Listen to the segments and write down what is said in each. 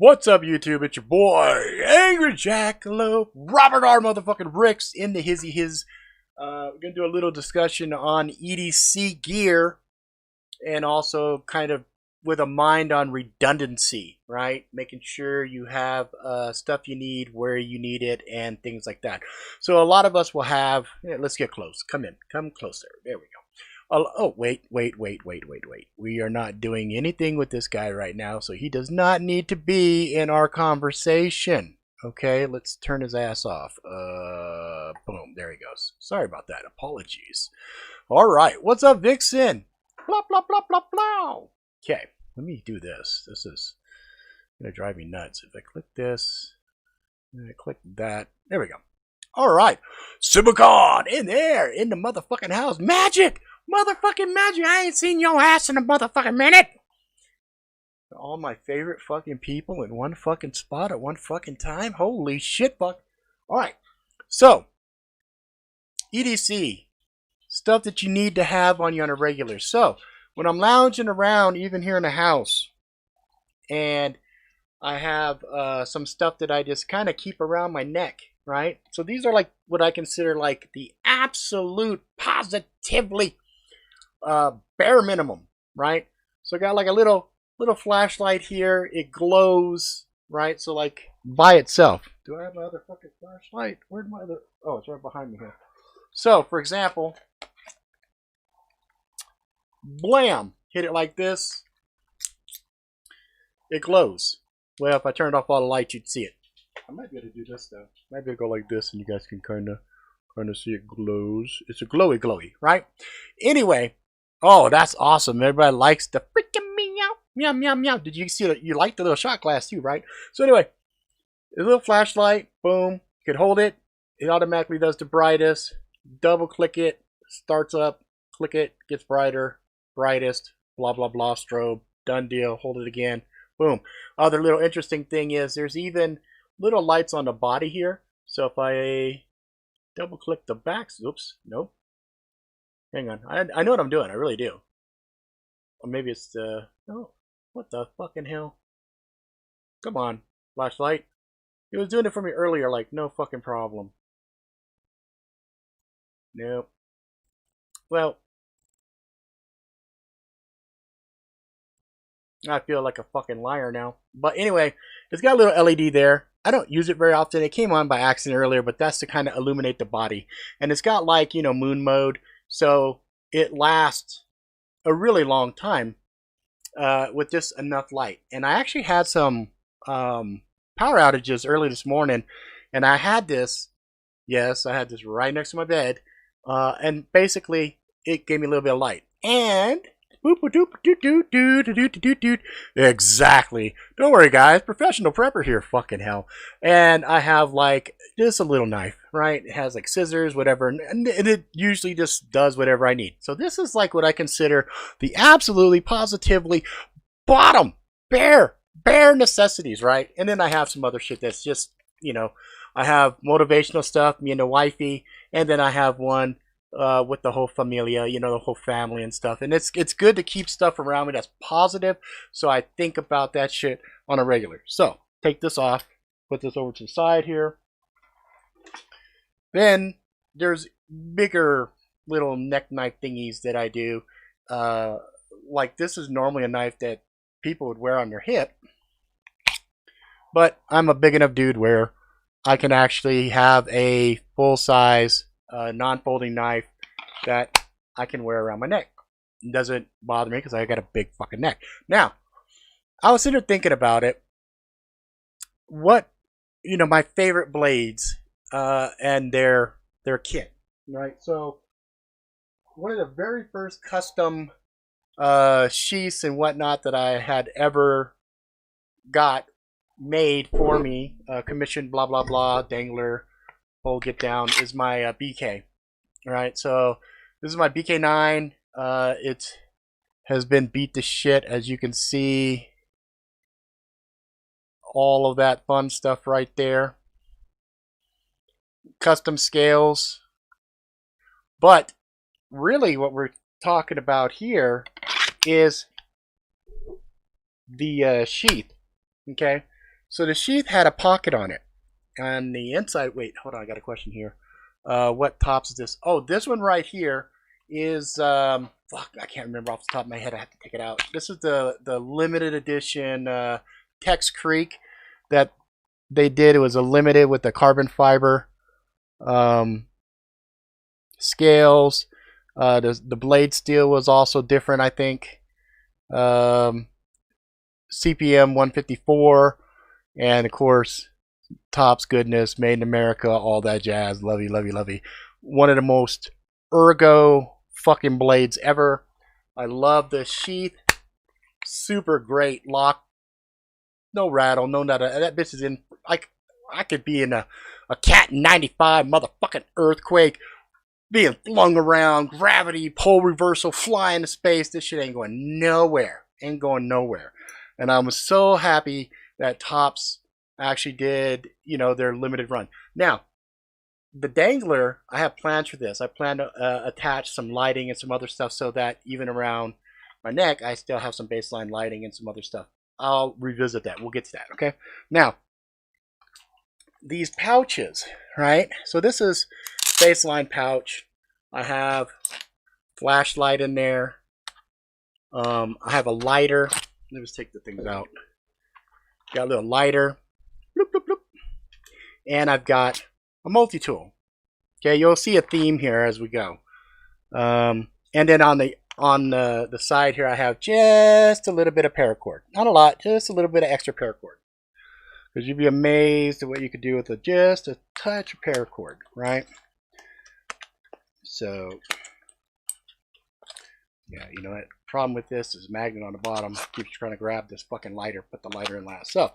What's up, YouTube? It's your boy, Angry Jackalope, Robert R. motherfucking Ricks in the hizzy his. We're going to do a little discussion on EDC gear and also kind of with a mind on redundancy, right? Making sure you have stuff you need where you need it and things like that. So a lot of us will have, let's get close. Come closer. There we go. Oh, wait. We are not doing anything with this guy right now, so he does not need to be in our conversation. Okay, let's turn his ass off. Boom, there he goes. Sorry about that. Apologies. All right, what's up, Vixen? Blah, blah, blah, blah, blah. Okay, let me do this. This is going to drive me nuts. If I click this, and I click that, there we go. All right, Supercon in there, in the motherfucking house. Magic! Motherfucking magic! I ain't seen your ass in a motherfucking minute! All my favorite fucking people in one fucking spot at one fucking time? Holy shit, fuck. Alright, so, EDC. Stuff that you need to have on you on a regular. So, when I'm lounging around, even here in the house, and I have some stuff that I just kind of keep around my neck, right? So these are like what I consider like the absolute positively bare minimum, right? So I got like a little flashlight here. It glows, right? So like by itself. Do I have my other fucking flashlight? Where'd my other? Oh, it's right behind me here. So for example, blam, hit it like this. It glows. Well, if I turned off all the lights, you'd see it. I might be able to do this though. Maybe I'll go like this, and you guys can kind of see it glows. It's a glowy, right? Anyway. Oh, that's awesome. Everybody likes the freaking meow, meow, meow. Did you see that? You like the little shot glass too, right? So anyway, a little flashlight, boom. You can hold it. It automatically does the brightest. Double click it, starts up. Click it, gets brighter, brightest, blah, blah, blah, strobe. Done deal. Hold it again. Boom. Other little interesting thing is there's even little lights on the body here. So if I double click the backs, oops, nope. Hang on, I know what I'm doing, I really do. Or maybe it's the, oh, what the fucking hell? Come on, flashlight. It was doing it for me earlier, like, no fucking problem. Nope. Well, I feel like a fucking liar now. But anyway, it's got a little LED there. I don't use it very often. It came on by accident earlier, but that's to kind of illuminate the body. And it's got like, you know, moon mode. So it lasts a really long time with just enough light. And I actually had some power outages early this morning, and I had this. Yes, I had this right next to my bed, and basically it gave me a little bit of light. And exactly. Don't worry, guys. Professional prepper here. Fucking hell. And I have like just a little knife, right? It has like scissors, whatever, and it usually just does whatever I need. So this is like what I consider the absolutely positively bottom bare necessities, right? And then I have some other shit that's just, you know, I have motivational stuff, me and the wifey, and then I have one with the whole familia, you know, the whole family and stuff. And it's good to keep stuff around me that's positive, so I think about that shit on a regular. So take this off, put this over to the side here. Then there's bigger little neck knife thingies that I do. Like this is normally a knife that people would wear on their hip, but I'm a big enough dude where I can actually have a full-size non-folding knife that I can wear around my neck. It doesn't bother me because I got a big fucking neck. Now, I was sitting there thinking about it. What, you know, my favorite blades and their kit, right? So, one of the very first custom sheaths and whatnot that I had ever got made for me, commissioned, blah, blah, blah, dangler, whole get down, is my BK. Alright, so this is my BK9. It has been beat to shit, as you can see. All of that fun stuff right there. Custom scales. But really what we're talking about here is the sheath. Okay, So the sheath had a pocket on it. On the inside, wait, hold on, I got a question here. What tops is this? Oh, this one right here is fuck, I can't remember off the top of my head. I have to take it out. This is the limited edition Tex Creek that they did. It was a limited with the carbon fiber scales. The blade steel was also different, I think. CPM 154, and of course Topps goodness, made in America, all that jazz. Lovey, lovey, lovey. One of the most ergo fucking blades ever. I love the sheath. Super great lock. No rattle, no nada. That bitch is in. I could be in a Cat 95 motherfucking earthquake, being flung around, gravity, pole reversal, fly into space. This shit ain't going nowhere. Ain't going nowhere. And I'm so happy that Topps actually did, you know, their limited run. Now, the dangler, I have plans for this. I plan to attach some lighting and some other stuff so that even around my neck, I still have some baseline lighting and some other stuff. I'll revisit that. We'll get to that, okay? Now, these pouches, right? So this is baseline pouch. I have flashlight in there. I have a lighter. Let me just take the things out. Got a little lighter. Bloop, bloop, bloop. And I've got a multi-tool. Okay, you'll see a theme here as we go. And then on the side here, I have just a little bit of paracord. Not a lot, just a little bit of extra paracord. Because you'd be amazed at what you could do with just a touch of paracord, right? So, yeah, you know what? Problem with this is magnet on the bottom keeps trying to grab this fucking lighter, put the lighter in last. So,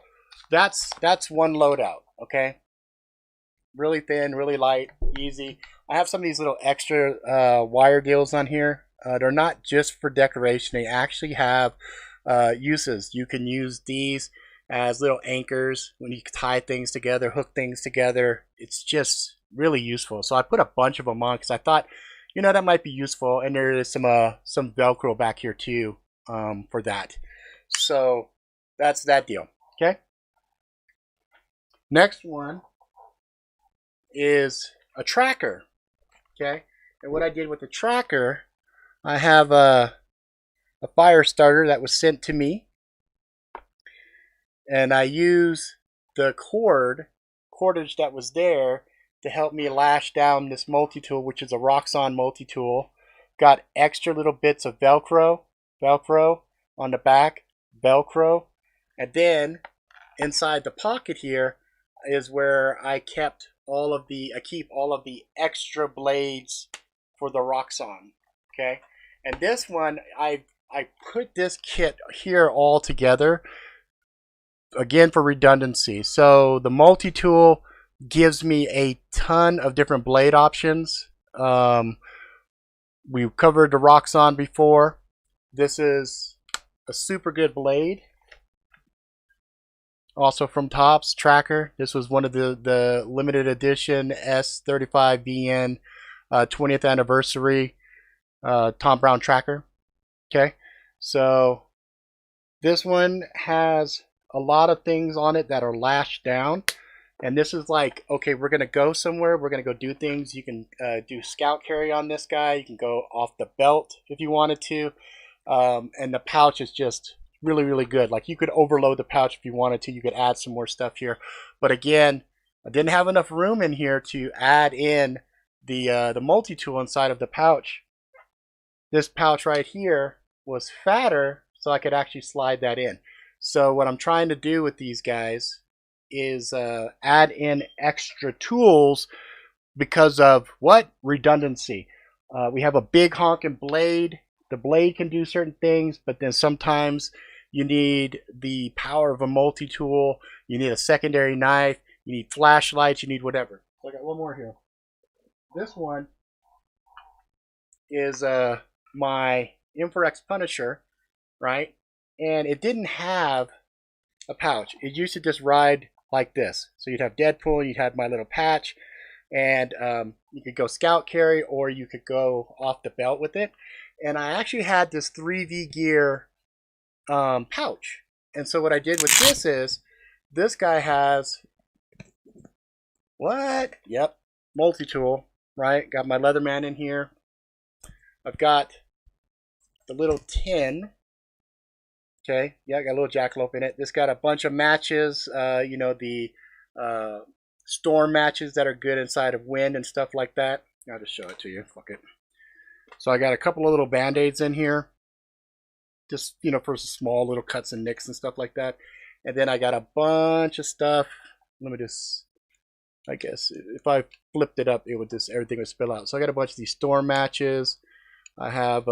that's one loadout, okay? Really thin, really light, easy. I have some of these little extra wire deals on here. They're not just for decoration. They actually have uses. You can use these as little anchors when you tie things together, hook things together. It's just really useful. So I put a bunch of them on because I thought, you know, that might be useful. And there is some Velcro back here too for that. So that's that deal. Okay. Next one is a tracker. Okay. And what I did with the tracker, I have a fire starter that was sent to me. And I use the cordage that was there to help me lash down this multi-tool, which is a Roxxon multi-tool. Got extra little bits of Velcro on the back, Velcro. And then inside the pocket here is where I keep all of the extra blades for the Roxxon. Okay. And this one, I put this kit here all together, again, for redundancy. So the multi-tool gives me a ton of different blade options. We've covered the Roxxon before. This is a super good blade. Also from Topps Tracker. This was one of the limited edition S35VN 20th anniversary Tom Brown Tracker. Okay, so this one has a lot of things on it that are lashed down, and this is like, okay, we're gonna go somewhere, we're gonna go do things. You can do scout carry on this guy. You can go off the belt if you wanted to, and the pouch is just really, really good. Like, you could overload the pouch if you wanted to. You could add some more stuff here, but again, I didn't have enough room in here to add in the multi-tool inside of the pouch. This pouch right here was fatter, so I could actually slide that in. So what I'm trying to do with these guys is add in extra tools because of what? Redundancy. We have a big honking blade. The blade can do certain things, but then sometimes you need the power of a multi-tool. You need a secondary knife. You need flashlights. You need whatever. So I got one more here. This one is my Infrarex Punisher, right? And it didn't have a pouch. It used to just ride like this. So you'd have Deadpool, you'd have my little patch, and you could go scout carry, or you could go off the belt with it. And I actually had this 3V gear pouch. And so what I did with this is this guy has what? Yep, multi-tool, right? Got my Leatherman in here. I've got the little tin. Okay, yeah, I got a little jackalope in it. This got a bunch of matches, you know, the storm matches that are good inside of wind and stuff like that. I'll just show it to you. Fuck it. So I got a couple of little band-aids in here, just, you know, for small little cuts and nicks and stuff like that. And then I got a bunch of stuff. Let me just, I guess, if I flipped it up, it would just, everything would spill out. So I got a bunch of these storm matches. I have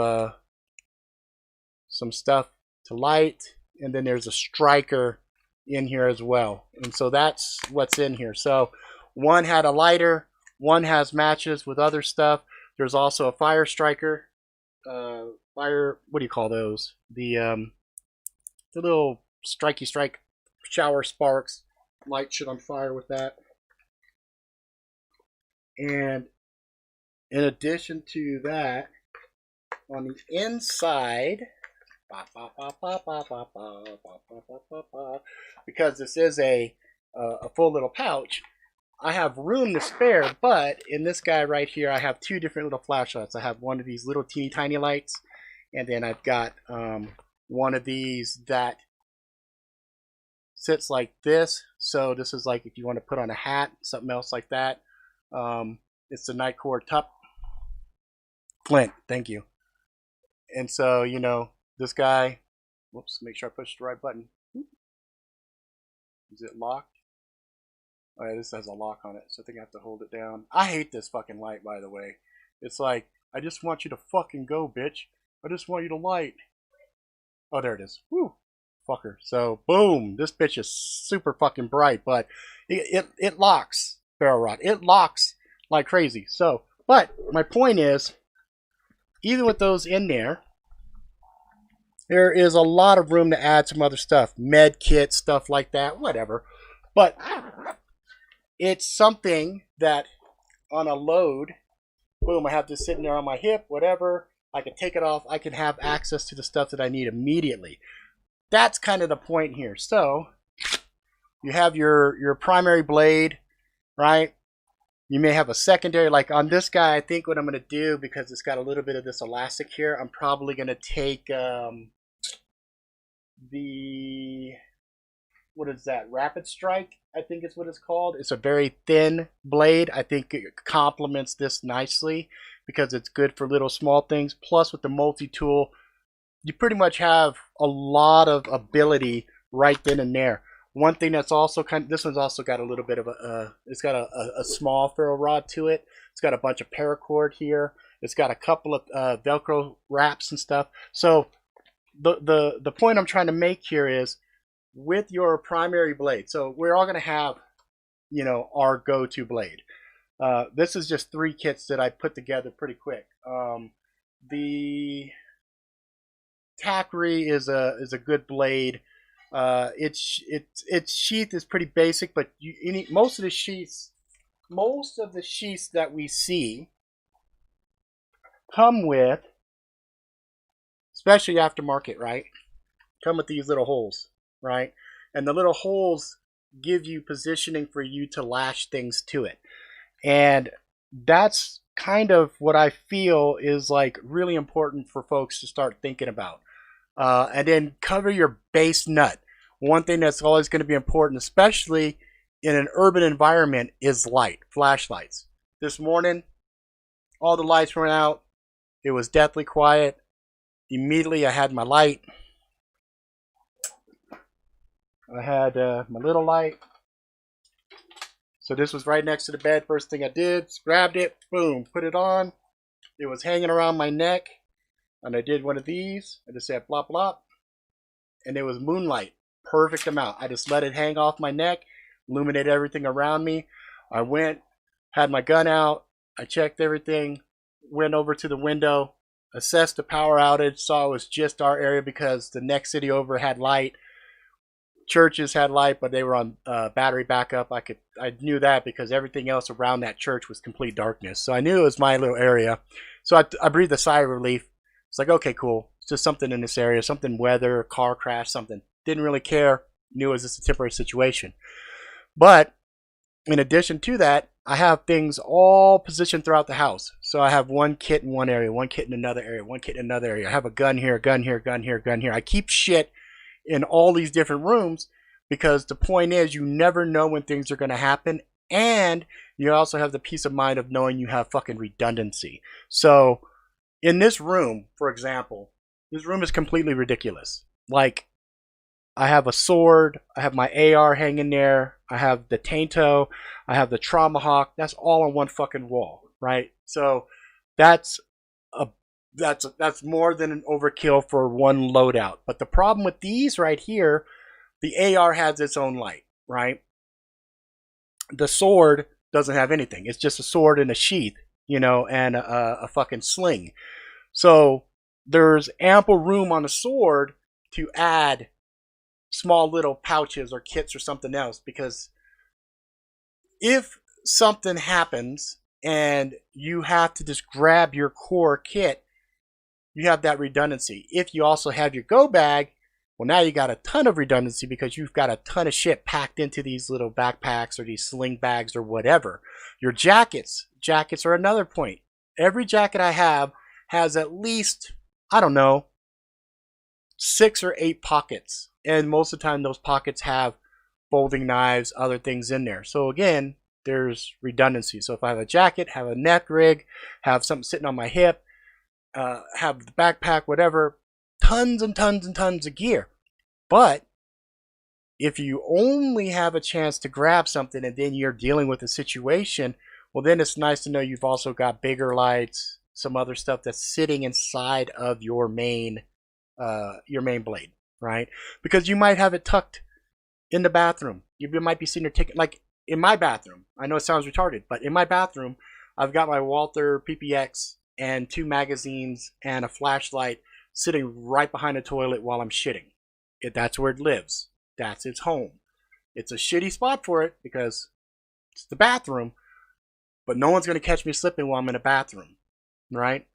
some stuff to light, and then there's a striker in here as well. And so that's what's in here. So one had a lighter, one has matches with other stuff. There's also a fire striker, fire, what do you call those? The little strikey strike shower sparks. Light shit on fire with that. And in addition to that, on the inside, because this is a full little pouch, I have room to spare, but in this guy right here, I have two different little flashlights. I have one of these little teeny tiny lights, and then I've got one of these that sits like this. So this is like if you want to put on a hat, something else like that. It's the Nightcore Tup Flint. Thank you. And so, you know, this guy, whoops, make sure I push the right button. Is it locked? Oh yeah, this has a lock on it, so I think I have to hold it down. I hate this fucking light, by the way. It's like, I just want you to fucking go, bitch. I just want you to light. Oh, there it is. Woo. Fucker. So, boom. This bitch is super fucking bright, but it locks, ferro rod. It locks like crazy. So, but my point is, even with those in there, there is a lot of room to add some other stuff. Med kit, stuff like that, whatever. But it's something that on a load, boom, I have this sitting there on my hip, whatever. I can take it off. I can have access to the stuff that I need immediately. That's kind of the point here. So you have your primary blade, right? You may have a secondary, like on this guy, I think what I'm going to do, because it's got a little bit of this elastic here, I'm probably going to take what is that, Rapid Strike, I think is what it's called. It's a very thin blade. I think it complements this nicely because it's good for little small things. Plus with the multi-tool, you pretty much have a lot of ability right then and there. One thing that's also kind of, this one's also got a little bit of it's got a small ferro rod to it. It's got a bunch of paracord here. It's got a couple of Velcro wraps and stuff. So the point I'm trying to make here is, with your primary blade, so we're all going to have, you know, our go-to blade. This is just 3 kits that I put together pretty quick. The Takri is a good blade. Its sheath is pretty basic, but most of the sheaths that we see come with, especially aftermarket, right? Come with these little holes, right? And the little holes give you positioning for you to lash things to it. And that's kind of what I feel is like really important for folks to start thinking about. And then cover your base nut. One thing that's always going to be important, especially in an urban environment, is light, flashlights. This morning, all the lights went out. It was deathly quiet. Immediately, I had my light. I had my little light. So this was right next to the bed. First thing I did, grabbed it, boom, put it on. It was hanging around my neck. And I did one of these. I just said blop blop. And it was moonlight. Perfect amount. I just let it hang off my neck, illuminate everything around me. I went, had my gun out. I checked everything, went over to the window, assessed the power outage, saw it was just our area because the next city over had light. Churches had light, but they were on battery backup. I knew that because everything else around that church was complete darkness. So I knew it was my little area. So I breathed a sigh of relief. It's like, okay, cool. It's just something in this area, something weather, car crash, something. Didn't really care. knew it was just a temporary situation. But in addition to that, I have things all positioned throughout the house. So I have one kit in one area, one kit in another area, one kit in another area. I have a gun here, a gun here, a gun here, a gun here. I keep shit in all these different rooms because the point is you never know when things are going to happen. And you also have the peace of mind of knowing you have fucking redundancy. So in this room, for example, this room is completely ridiculous. Like, I have a sword, I have my AR hanging there, I have the Tainto, I have the Traumahawk. That's all on one fucking wall, right? So that's more than an overkill for one loadout. But the problem with these right here, the AR has its own light, right? The sword doesn't have anything. It's just a sword and a sheath, you know, and a fucking sling. So there's ample room on a sword to add small little pouches or kits or something else, because if something happens and you have to just grab your core kit, you have that redundancy. If you also have your go bag, well, now you got a ton of redundancy because you've got a ton of shit packed into these little backpacks or these sling bags or whatever. Your jackets are another point. Every jacket I have has at least, I don't know, 6 or 8 pockets. And most of the time those pockets have folding knives, other things in there. So again, there's redundancy. So if I have a jacket, have a neck rig, have something sitting on my hip, have the backpack, whatever, tons and tons and tons of gear. But if you only have a chance to grab something and then you're dealing with a situation, well, then it's nice to know you've also got bigger lights, some other stuff that's sitting inside of your main blade, right? Because you might have it tucked in the bathroom. You might be sitting there taking, like in my bathroom. I know it sounds retarded, but in my bathroom, I've got my Walther PPX and 2 magazines and a flashlight sitting right behind the toilet while I'm shitting. That's where it lives. That's its home. It's a shitty spot for it because it's the bathroom, but no one's going to catch me slipping while I'm in a bathroom, right?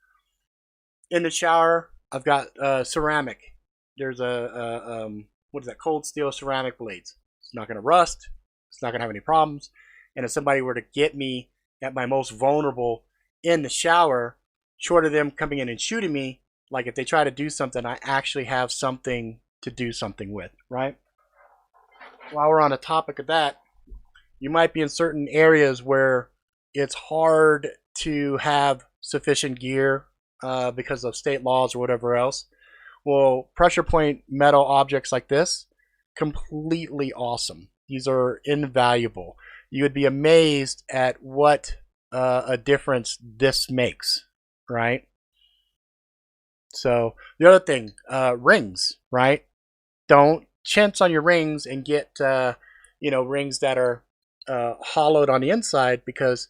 In the shower, I've got ceramic. There's what is that? Cold steel ceramic blades. It's not going to rust. It's not going to have any problems. And if somebody were to get me at my most vulnerable in the shower, short of them coming in and shooting me, like if they try to do something, I actually have something to do something with, right? While we're on the topic of that, you might be in certain areas where it's hard to have sufficient gear because of state laws or whatever else. Well, pressure point metal objects like this, completely awesome. These are invaluable. You would be amazed at what a difference this makes, right? So the other thing, rings, right? Don't chintz on your rings and get rings that are hollowed on the inside, because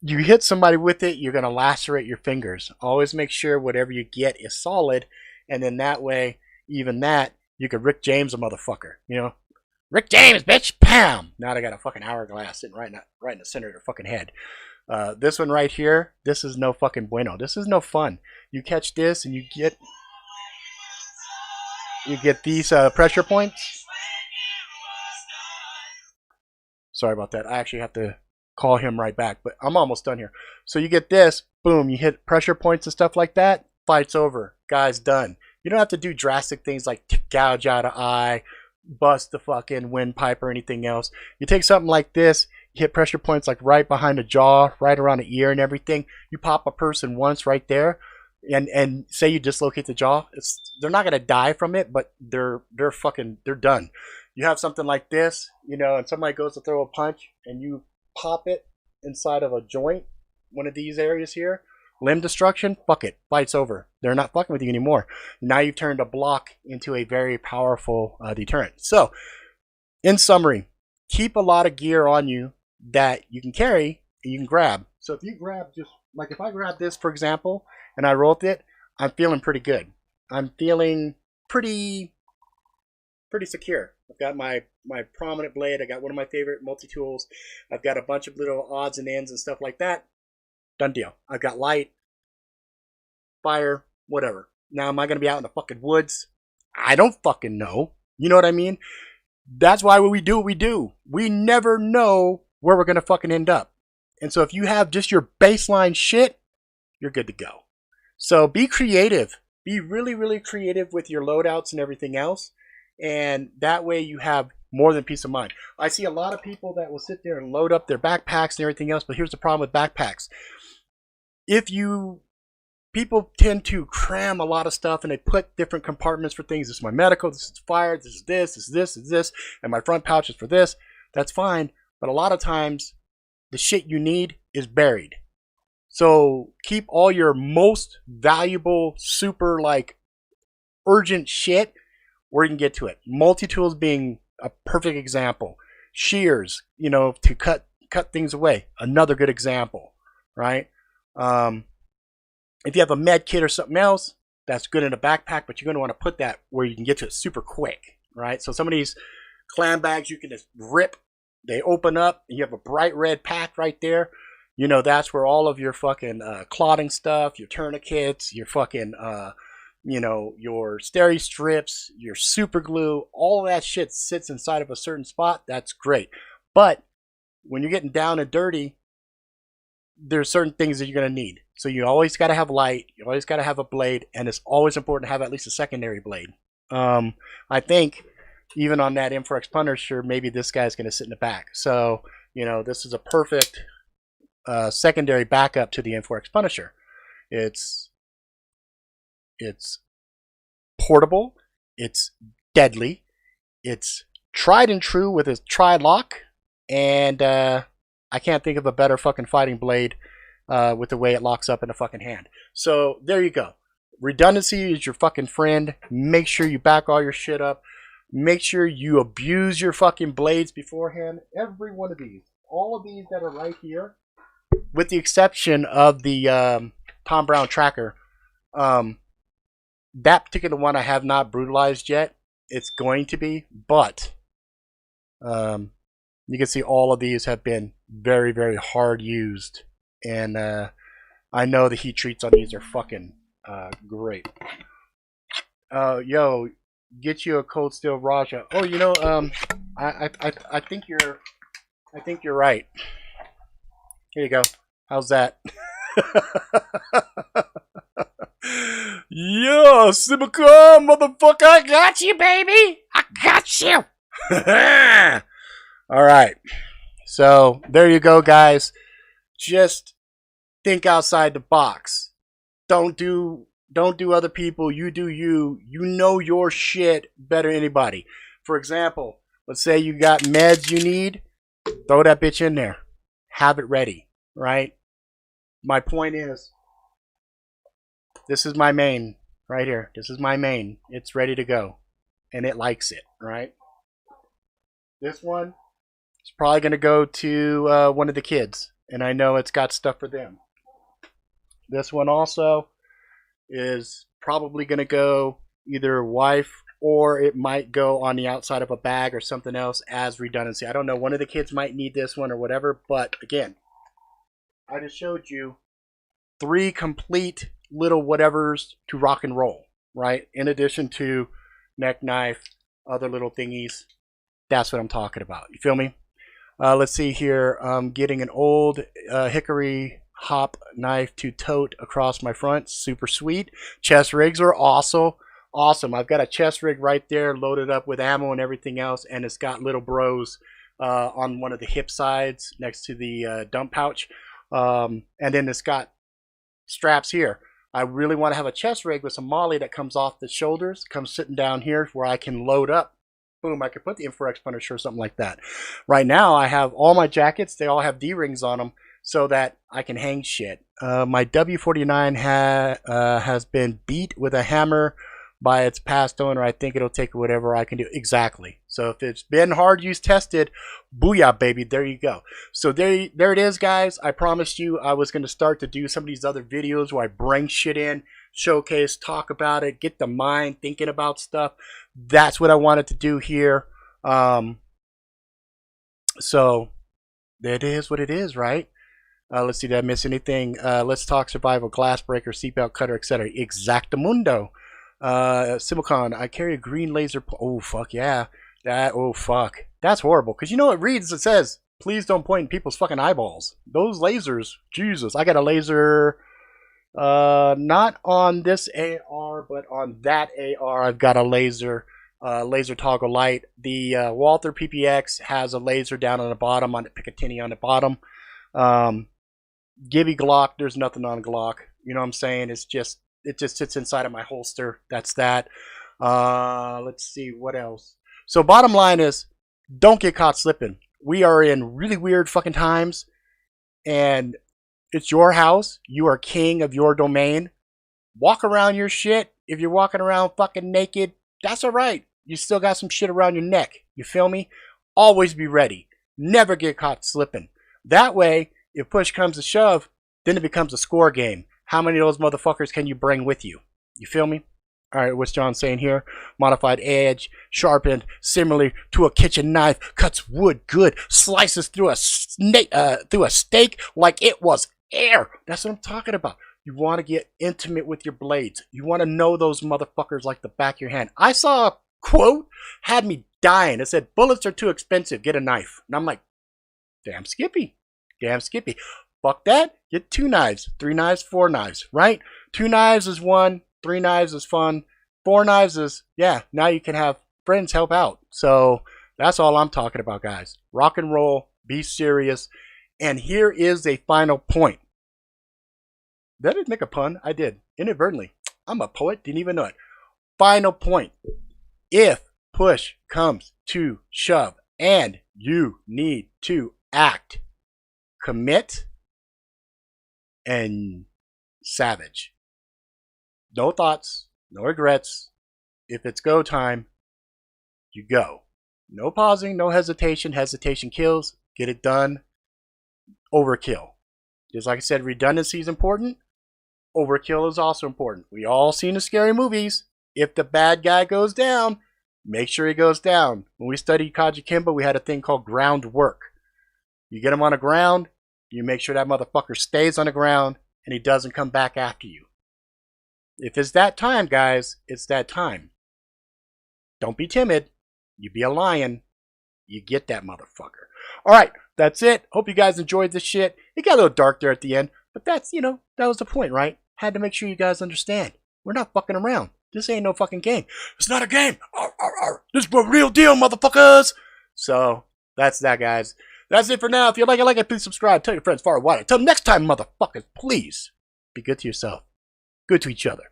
you hit somebody with it, you're going to lacerate your fingers. Always make sure whatever you get is solid, and then that way, even that, you could Rick James a motherfucker, you know? Rick James, bitch, bam! Now I got a fucking hourglass sitting right in the center of their fucking head. This one right here, this is no fucking bueno. This is no fun. You catch this and you get these pressure points. Sorry about that. I actually have to call him right back, but I'm almost done here. So you get this, boom, you hit pressure points and stuff like that, fight's over. Guy's done. You don't have to do drastic things like gouge out an eye, bust the fucking windpipe or anything else. You take something like this, you hit pressure points like right behind the jaw, right around the ear and everything. You pop a person once right there, and say you dislocate the jaw. They're not gonna die from it, but they're done. You have something like this, you know, and somebody goes to throw a punch and you pop it inside of a joint, one of these areas here. Limb destruction, fuck it, fight's over. They're not fucking with you anymore. Now you've turned a block into a very powerful deterrent. So, in summary, keep a lot of gear on you that you can carry and you can grab. So if you grab just, like if I grab this, for example, and I rolled it, I'm feeling pretty good. I'm feeling pretty secure. I've got my prominent blade. I got one of my favorite multi-tools. I've got a bunch of little odds and ends and stuff like that. Done deal. I've got light, fire, whatever. Now, am I going to be out in the fucking woods? I don't fucking know. You know what I mean? That's why we do what we do. We never know where we're going to fucking end up. And so if you have just your baseline shit, you're good to go. So be creative. Be really, really creative with your loadouts and everything else. And that way you have more than peace of mind. I see a lot of people that will sit there and load up their backpacks and everything else. But here's the problem with backpacks. People tend to cram a lot of stuff and they put different compartments for things. This is my medical, this is fire, this is this, and my front pouch is for this. That's fine. But a lot of times the shit you need is buried. So keep all your most valuable, super like urgent shit where you can get to it. Multi-tools being a perfect example. Shears, to cut things away. Another good example, right? If you have a med kit or something else, that's good in a backpack, but you're going to want to put that where you can get to it super quick, right? So some of these clam bags you can just rip. They open up, and you have a bright red pack right there. That's where all of your fucking clotting stuff, your tourniquets, your fucking, your steri strips, your super glue, all of that shit sits inside of a certain spot. That's great. But when you're getting down and dirty, there's certain things that you're going to need. So you always got to have light. You always got to have a blade. And it's always important to have at least a secondary blade. I think even on that M4X Punisher, maybe this guy's going to sit in the back. So, this is a perfect secondary backup to the M4X Punisher. It's portable. It's deadly. It's tried and true with its tri-lock. And I can't think of a better fucking fighting blade with the way it locks up in a fucking hand. So there you go. Redundancy is your fucking friend. Make sure you back all your shit up. Make sure you abuse your fucking blades beforehand. Every one of these. All of these that are right here, with the exception of the Tom Brown tracker, that particular one I have not brutalized yet. It's going to be, but you can see all of these have been very, very hard used. And I know the heat treats on these are fucking great. Yo, get you a Cold Steel Raja. Oh, I think you're right. Here you go. How's that? Yeah, Simicon, motherfucker, I got you, baby. I got you. All right. So there you go, guys. Just think outside the box. Don't do other people. You do you. You know your shit better than anybody. For example, let's say you got meds you need. Throw that bitch in there. Have it ready, right? My point is, this is my main right here. This is my main. It's ready to go. And it likes it, right? This one is probably going to go to one of the kids. And I know it's got stuff for them. This one also is probably going to go either wife or it might go on the outside of a bag or something else as redundancy. I don't know. One of the kids might need this one or whatever. But again, I just showed you 3 complete little whatevers to rock and roll, right? In addition to neck knife, other little thingies. That's what I'm talking about. You feel me? Let's see here. I'm getting an old hickory hop knife to tote across my front. Super sweet. Chest rigs are also awesome. I've got a chest rig right there loaded up with ammo and everything else, and it's got little bros on one of the hip sides next to the dump pouch. And then it's got straps here. I really want to have a chest rig with some molly that comes off the shoulders, comes sitting down here where I can load up. Boom, I could put the M4X Punisher or something like that. Right now, I have all my jackets. They all have D-rings on them so that I can hang shit. My W49 has been beat with a hammer by its past owner. I think it'll take whatever I can do. Exactly. So if it's been hard use tested, booyah, baby. There you go. So there it is, guys. I promised you I was going to start to do some of these other videos where I bring shit in, showcase, talk about it, get the mind thinking about stuff. That's what I wanted to do here. So it is what it is, right? Let's see, did I miss anything? Let's talk survival, glass breaker, seatbelt cutter, etc. Exactamundo. Simicon, I carry a green laser. Oh, fuck yeah. Oh fuck. That's horrible. Because you know it reads, it says, please don't point in people's fucking eyeballs. Those lasers, Jesus. I got a laser, not on this AR, but on that AR, I've got a laser. Laser toggle light. The Walther PPX has a laser down on the bottom, on the Picatinny on the bottom. Gibby Glock, there's nothing on Glock. You know what I'm saying? It just sits inside of my holster. That's that. Let's see what else. So bottom line is, don't get caught slipping. We are in really weird fucking times, and it's your house. You are king of your domain. Walk around your shit. If you're walking around fucking naked, that's all right. You still got some shit around your neck. You feel me? Always be ready. Never get caught slipping. That way, if push comes to shove, then it becomes a score game. How many of those motherfuckers can you bring with you? You feel me? All right, what's John saying here? Modified edge, sharpened, similarly to a kitchen knife, cuts wood good, slices through a steak like it was air. That's what I'm talking about. You want to get intimate with your blades. You want to know those motherfuckers like the back of your hand. I saw a quote, had me dying. It said, bullets are too expensive, get a knife. And I'm like, damn Skippy. Damn Skippy. Fuck that. Get 2 knives, 3 knives, 4 knives, right? 2 knives is 1, 3 knives is fun. 4 knives is, yeah, now you can have friends help out. So that's all I'm talking about, guys. Rock and roll, be serious. And here is a final point. Did I just make a pun? I did, inadvertently. I'm a poet, didn't even know it. Final point. If push comes to shove and you need to act, commit, and savage. No thoughts, no regrets. If it's go time, you go. No pausing, no hesitation. Hesitation kills. Get it done. Overkill. Just like I said, redundancy is important. Overkill is also important. We all seen the scary movies. If the bad guy goes down, make sure he goes down. When we studied Kaji Kimbo, we had a thing called groundwork. You get him on the ground, you make sure that motherfucker stays on the ground and he doesn't come back after you. If it's that time, guys, it's that time. Don't be timid. You be a lion. You get that motherfucker. All right, that's it. Hope you guys enjoyed this shit. It got a little dark there at the end, but that's, you know, that was the point, right? Had to make sure you guys understand. We're not fucking around. This ain't no fucking game. It's not a game. Arr, arr, arr. This is a real deal, motherfuckers. So, that's that, guys. That's it for now. If you like it, please subscribe. Tell your friends far and wide. Until next time, motherfuckers, please be good to yourself. Good to each other.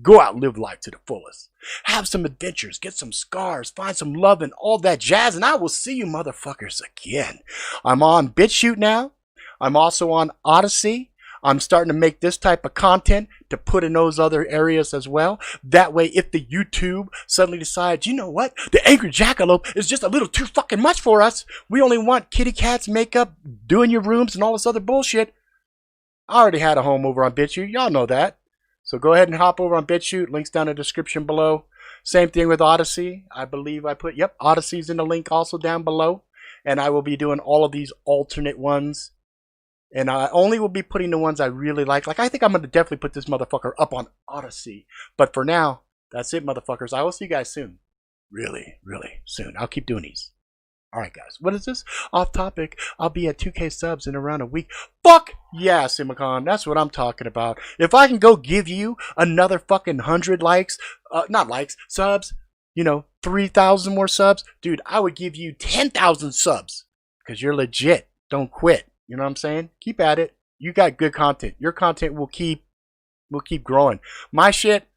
Go out and live life to the fullest. Have some adventures. Get some scars. Find some love and all that jazz. And I will see you motherfuckers again. I'm on Bitchute now. I'm also on Odyssey. I'm starting to make this type of content to put in those other areas as well. That way, if the YouTube suddenly decides, you know what? The Angry Jackalope is just a little too fucking much for us. We only want kitty cats, makeup, doing your rooms, and all this other bullshit. I already had a home over on Bitchute. Y'all know that. So go ahead and hop over on Bitchute. Links down in the description below. Same thing with Odyssey. I believe I put, yep, Odyssey's in the link also down below. And I will be doing all of these alternate ones. And I only will be putting the ones I really like. Like, I think I'm going to definitely put this motherfucker up on Odyssey. But for now, that's it, motherfuckers. I will see you guys soon. Really, really soon. I'll keep doing these. Alright, guys. What is this? Off topic. I'll be at 2K subs in around a week. Fuck yeah, Simicon. That's what I'm talking about. If I can go give you another fucking 100 likes, not likes, subs, you know, 3,000 more subs, dude, I would give you 10,000 subs. Because you're legit. Don't quit. You know what I'm saying? Keep at it. You got good content. Your content will keep growing. My shit,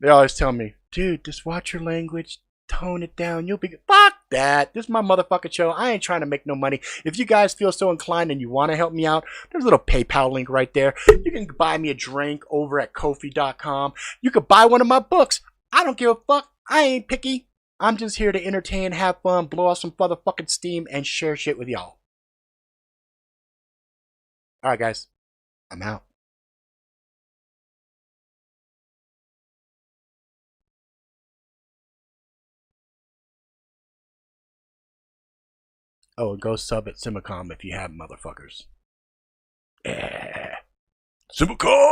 they always tell me, dude, just watch your language, tone it down. You'll be fuck that. This is my motherfucking show. I ain't trying to make no money. If you guys feel so inclined and you want to help me out, there's a little PayPal link right there. You can buy me a drink over at Ko-fi.com. You could buy one of my books. I don't give a fuck. I ain't picky. I'm just here to entertain, have fun, blow off some motherfucking steam, and share shit with y'all. Alright, guys. I'm out. Oh, and go sub at Simicom if you have motherfuckers. Yeah. Simicom!